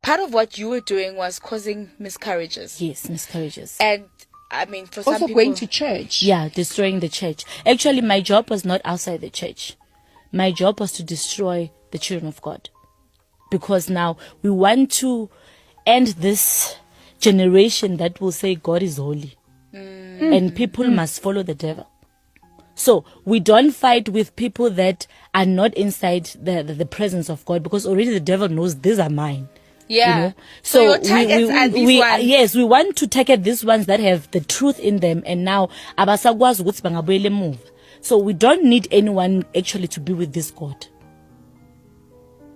part of what you were doing was causing miscarriages. Yes, miscarriages. And I mean, for some Also people, going to church. Yeah, destroying the church. Actually, my job was not outside the church. My job was to destroy the children of God. Because now we want to end this generation that will say God is holy. And people must follow the devil. So we don't fight with people that are not inside the presence of God, because already the devil knows these are mine. yeah. You know? So your targets are these ones. Yes, we want to target these ones that have the truth in them, and now abasakwazi ukuthi bangabuyela emuva. So we don't need anyone actually to be with this God.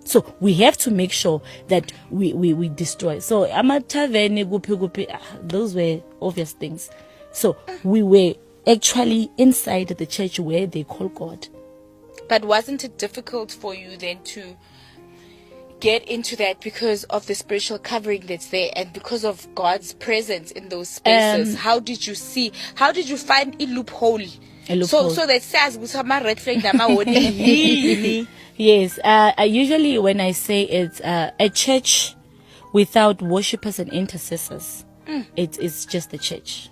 So we have to make sure that we destroy. So amathaveni gupi, those were obvious things. So we were actually inside the church where they call God. But wasn't it difficult for you then to get into that because of the spiritual covering that's there and because of God's presence in those spaces? How did you find a loophole? So that says red flag. Really? Yes. Usually when I say it's a church without worshippers and intercessors, it's just a church.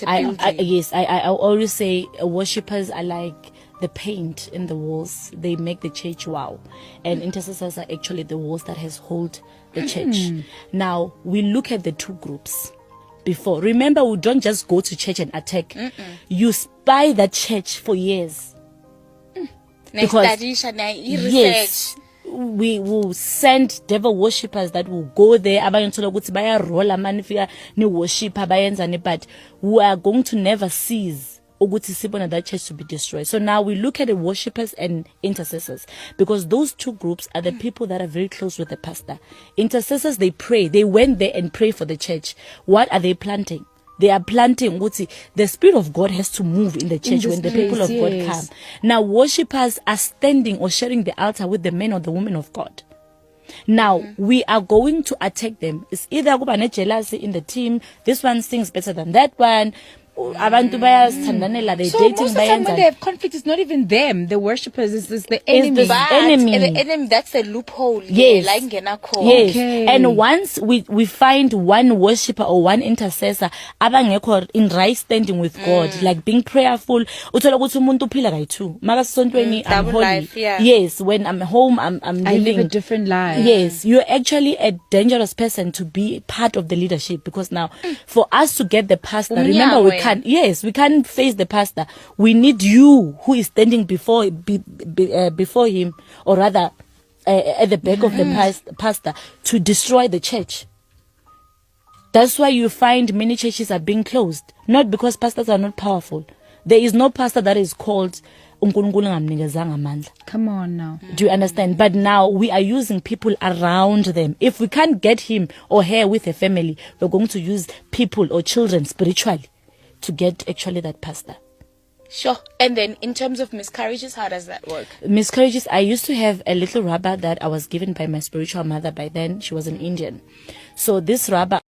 Yes, I always say worshippers are like the paint in the walls. They make the church wow. And intercessors are actually the walls that has hold the church. Now, we look at the two groups before. Remember, we don't just go to church and attack. You spy that church for years. Because, yes, we will send devil worshippers that will go there, but we are going to never cease that church to be destroyed. So now we look at the worshippers and intercessors, because those two groups are the people that are very close with the pastor. Intercessors, they pray. They went there and pray for the church. What are they planting? They are planting the Spirit of God has to move in the church when the people of God come. Now, worshippers are standing or sharing the altar with the men or the women of God. Now, we are going to attack them. It's either jealousy in the team. This one sings better than that one. So most of the time when they have conflict, it's not even them, the worshippers, it's the enemy. The enemy, that's the loophole. Yes. Yes. Okay. And once we find one worshipper or one intercessor in right standing with God, like being prayerful, I'm holy. Life, yeah. Yes, when I'm home, I'm living. I live a different life. Yes, you're actually a dangerous person to be part of the leadership, because now for us to get the pastor, remember we can't face the pastor. We need you who is standing before him, or rather at the back of the pastor, to destroy the church. That's why you find many churches are being closed, not because pastors are not powerful. There is no pastor that is called Come on now. Do you understand? But now we are using people around them. If we can't get him or her with a family, we're going to use people or children spiritually to get actually that pastor. Sure. And then in terms of miscarriages, how does that work? Miscarriages, I used to have a little rubber that I was given by my spiritual mother. By then, she was an Indian. So this rubber